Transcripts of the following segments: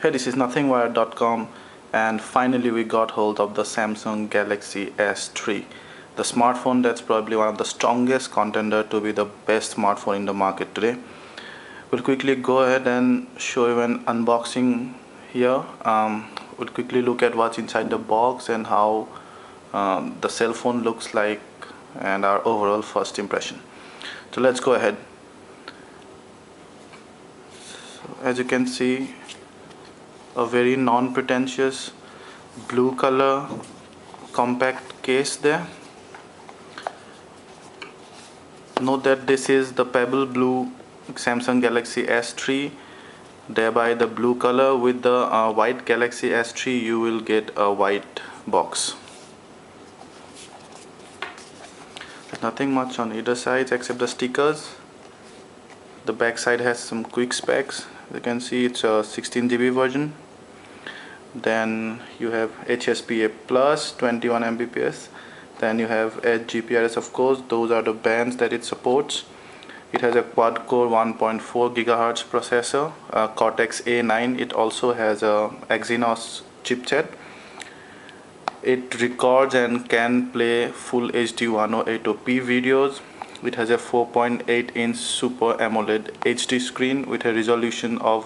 Hey, this is nothingwire.com, and finally we got hold of the Samsung Galaxy S3, the smartphone that's probably one of the strongest contender to be the best smartphone in the market today. We'll quickly go ahead and show you an unboxing here. We'll quickly look at what's inside the box and how the cell phone looks like and our overall first impression. So let's go ahead. So as you can see, a very non-pretentious blue color compact case there. Note that this is the pebble blue Samsung Galaxy S3, thereby the blue color. With the white Galaxy S3 you will get a white box. There's nothing much on either side except the stickers. The back side has some quick specs. You can see it's a 16 GB version. Then you have HSPA plus 21 Mbps. Then you have Edge GPRS, of course. Those are the bands that it supports. It has a quad-core 1.4 GHz processor, Cortex A9. It also has a Exynos chipset. It records and can play full HD 1080p videos. It has a 4.8-inch Super AMOLED HD screen with a resolution of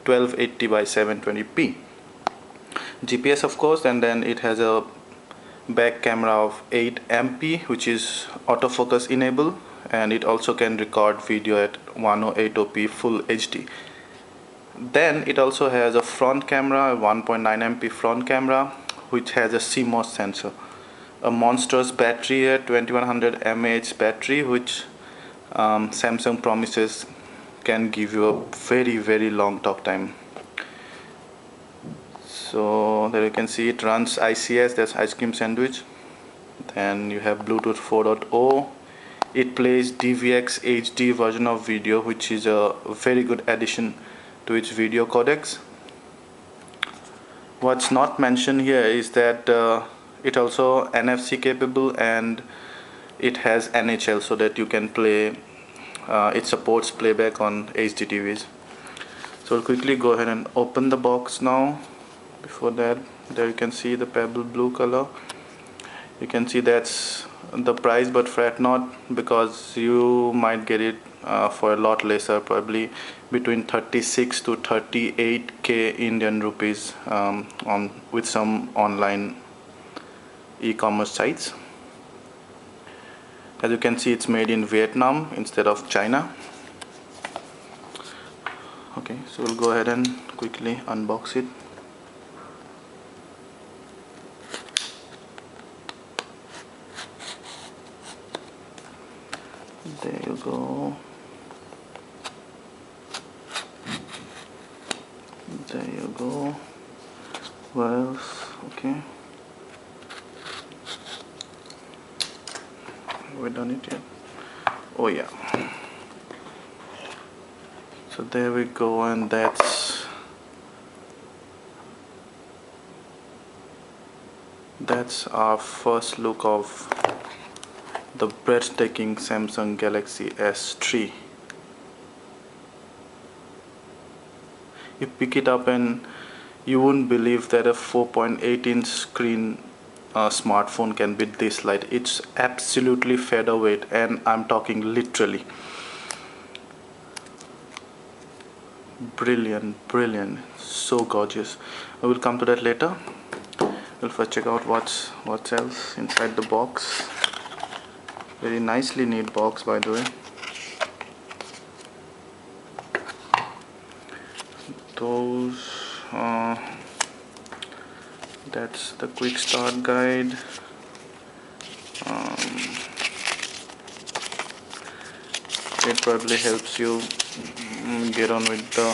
1280 by 720p. GPS, of course, and then it has a back camera of 8 MP, which is autofocus enabled, and it also can record video at 1080p full HD. Then it also has a front camera, a 1.9 MP front camera, which has a CMOS sensor, a monstrous battery, a 2100 mAh battery, which Samsung promises can give you a very long talk time. So there you can see it runs ICS, that's ice cream sandwich. Then you have Bluetooth 4.0. It plays DVX HD version of video, which is a very good addition to its video codecs. What's not mentioned here is that it also NFC capable, and it has NHL, so that you can play, it supports playback on HD TVs. So we'll quickly go ahead and open the box now. Before that, there you can see the pebble blue color. You can see that's the price, but fret not, because you might get it for a lot lesser, probably between 36 to 38k Indian rupees with some online e-commerce sites. As you can see, it's made in Vietnam instead of China. Okay, so we'll go ahead and quickly unbox it. There you go. There you go. What else? Okay. Have we done it yet? Oh yeah. So there we go, and that's our first look of the breathtaking Samsung Galaxy S3. You pick it up and you wouldn't believe that a 4.8-inch screen smartphone can be this light. It's absolutely featherweight, and I'm talking literally. Brilliant, so gorgeous. I will come to that later. We'll first check out what's else inside the box. Very nicely neat box, by the way. That's the quick start guide. It probably helps you get on with the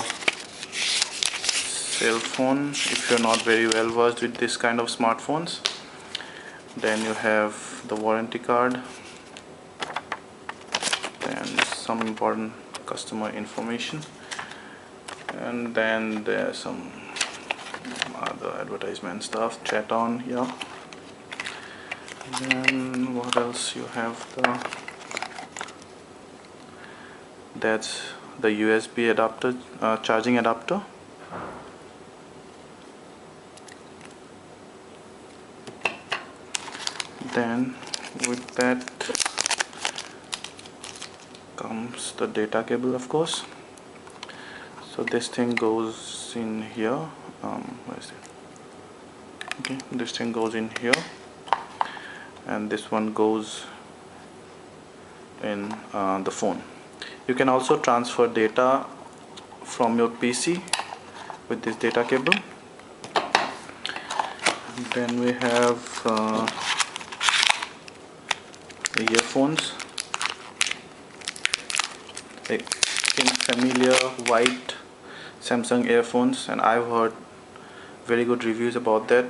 cell phone if you're not very well versed with this kind of smartphones. Then you have the warranty card, then some important customer information, and then there's some other advertisement stuff, chat on here. Then what else you have? That's the USB adapter, charging adapter. Then with that comes the data cable, of course. So this thing goes in here. Where is it? Okay, this thing goes in here, and this one goes in the phone. You can also transfer data from your PC with this data cable. Then we have earphones in familiar white Samsung earphones, and I've heard very good reviews about that.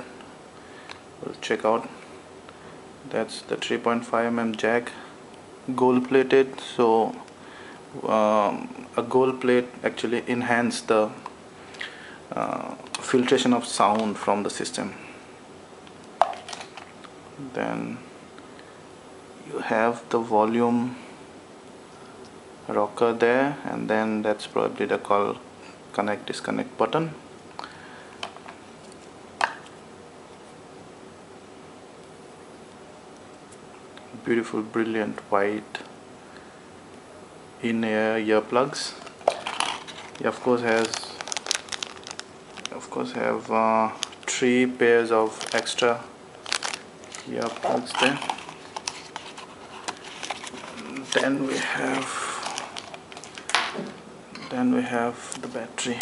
We'll check out. That's the 3.5mm jack, gold plated, so a gold plate actually enhances the filtration of sound from the system. Then you have the volume rocker there, and then that's probably the call connect disconnect button. Beautiful, brilliant white in-ear earplugs. You of course have 3 pairs of extra earplugs there. Then we have the battery.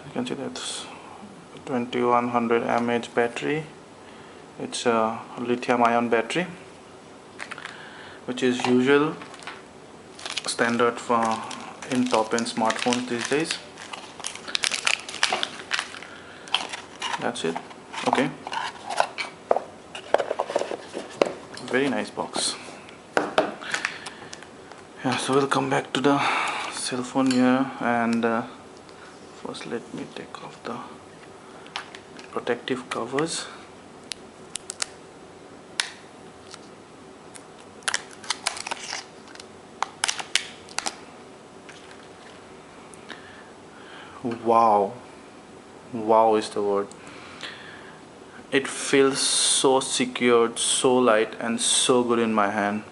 You can see that's 2100 mAh battery. It's a lithium-ion battery, which is usual standard for in top-end smartphones these days. That's it. Okay. Very nice box. Yeah, so we'll come back to the cell phone here, and first let me take off the protective covers. Wow is the word. It feels so secured, so light, and so good in my hand.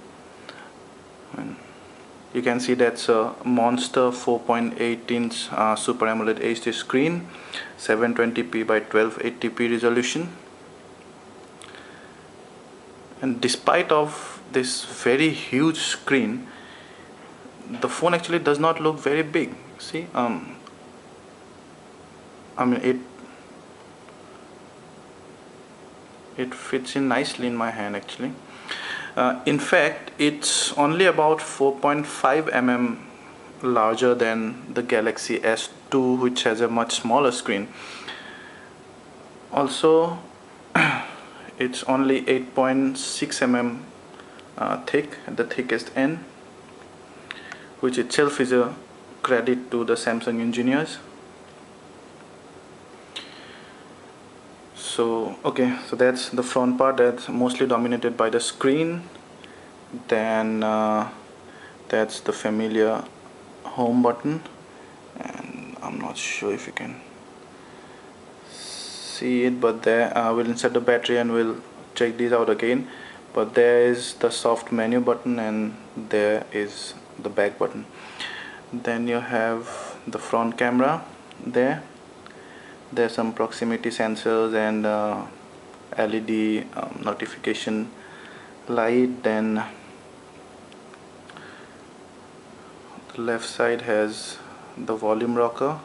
And you can see that's a monster 4.8 inch Super AMOLED HD screen, 720p by 1280p resolution. And despite of this very huge screen, the phone actually does not look very big. See, I mean it fits in nicely in my hand actually. In fact, it's only about 4.5 mm larger than the Galaxy S2, which has a much smaller screen. Also, it's only 8.6 mm thick at the thickest end, which itself is a credit to the Samsung engineers. So okay, so that's the front part, that's mostly dominated by the screen. Then that's the familiar home button, and I'm not sure if you can see it, but there we'll insert the battery and we'll check these out again. But there is the soft menu button, and there is the back button. Then you have the front camera there. There's some proximity sensors and LED notification light. Then the left side has the volume rocker,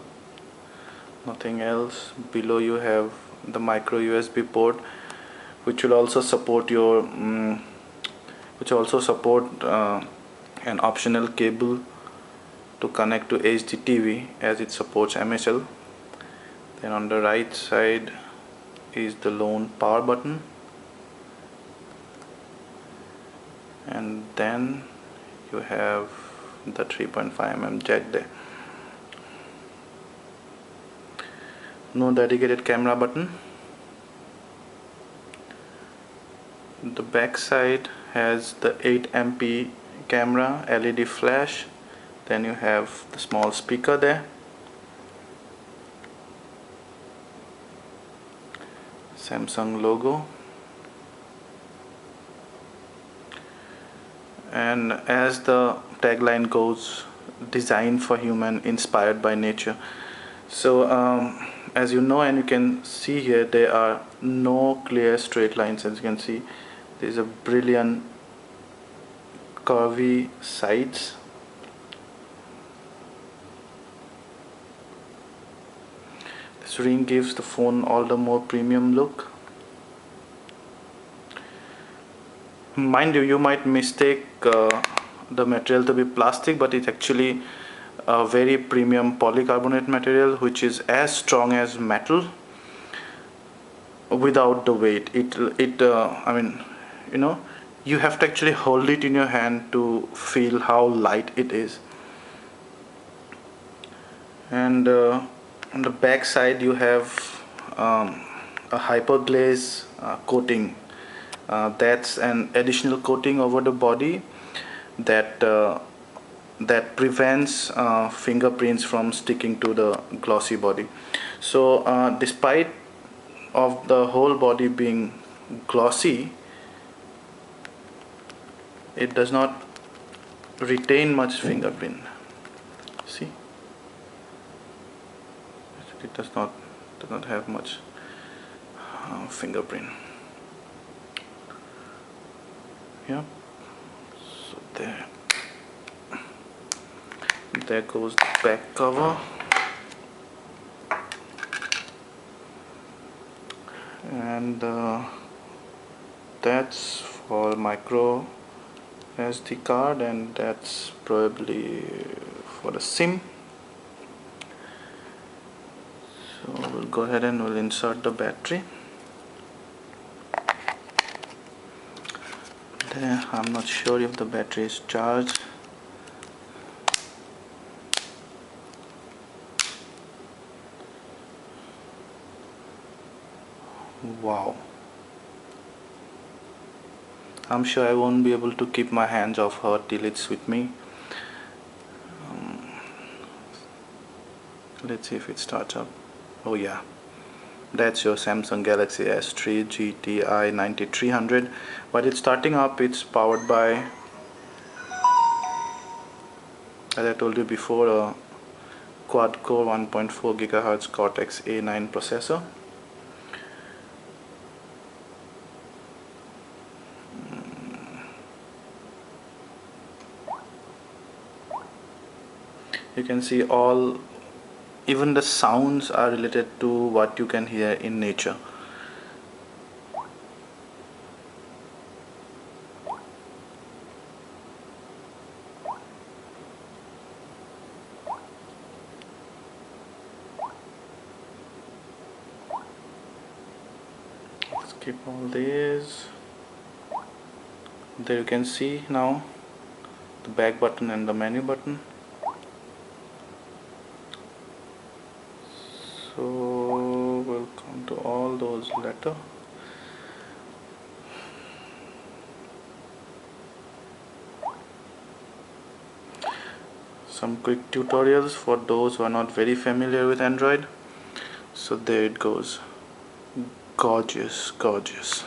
nothing else. Below you have the micro USB port, which will also support your an optional cable to connect to HD TV, as it supports MSL. Then on the right side is the lone power button, and then you have the 3.5 mm jack there. No dedicated camera button. The back side has the 8MP camera, LED flash, then you have the small speaker there, Samsung logo, and as the tagline goes, designed for human, inspired by nature. So as you know, and you can see here, there are no clear straight lines. As you can see, there is a brilliant curvy sides. This ring gives the phone all the more premium look. Mind you, you might mistake the material to be plastic, but it's actually a very premium polycarbonate material which is as strong as metal without the weight. I mean, you know, you have to actually hold it in your hand to feel how light it is. And on the back side you have a hyperglaze coating. That's an additional coating over the body that that prevents fingerprints from sticking to the glossy body. So despite of the whole body being glossy, it does not retain much fingerprint. See, it does not have much fingerprint. Yeah, so there goes the back cover, and that's for micro SD card, and that's probably for the SIM. So we'll go ahead and we'll insert the battery. There, I'm not sure if the battery is charged. Wow, I'm sure I won't be able to keep my hands off her till it's with me. Let's see if it starts up. Oh yeah, that's your Samsung Galaxy S3 GTI 9300. But it's starting up. It's powered by, as I told you before, a quad-core 1.4 GHz Cortex A9 processor. You can see even the sounds are related to what you can hear in nature. Skip all these. There you can see now the back button and the menu button. So we'll come to all those later. Some quick tutorials for those who are not very familiar with Android. So there it goes. Gorgeous, gorgeous.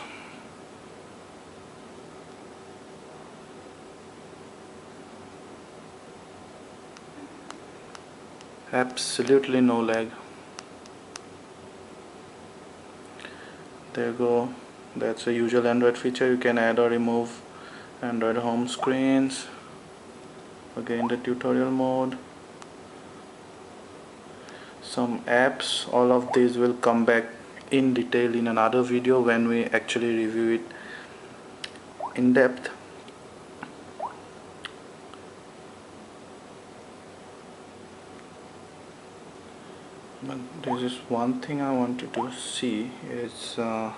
Absolutely no lag. There you go. That's a usual Android feature. You can add or remove Android home screens. Again, the tutorial mode. Some apps. All of these will come back in detail in another video when we actually review it in depth. But there's just one thing I wanted to see is the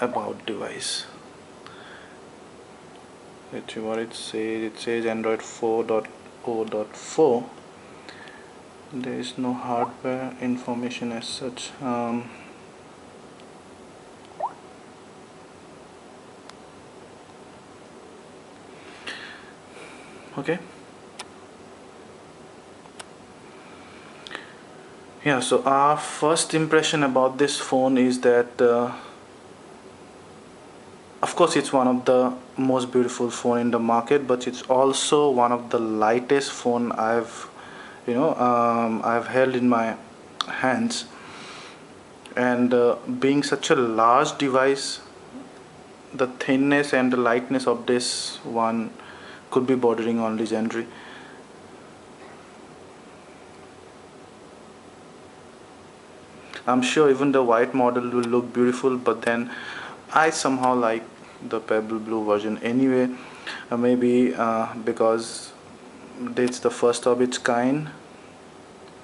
about device. Let's see what it says. It says Android 4.0.4. There is no hardware information as such. Okay. Yeah, so our first impression about this phone is that of course it's one of the most beautiful phone in the market, but it's also one of the lightest phone I've held in my hands. And being such a large device, the thinness and the lightness of this one could be bordering on legendary. I'm sure even the white model will look beautiful, but then I somehow like the pebble blue version anyway. Maybe because it's the first of its kind,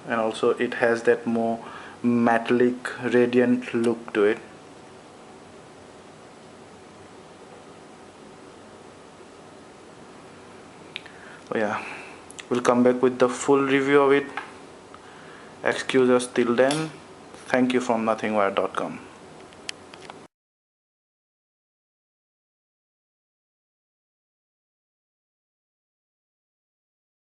and also it has that more metallic, radiant look to it. Oh yeah, we'll come back with the full review of it. Excuse us till then. Thank you from nothingwire.com.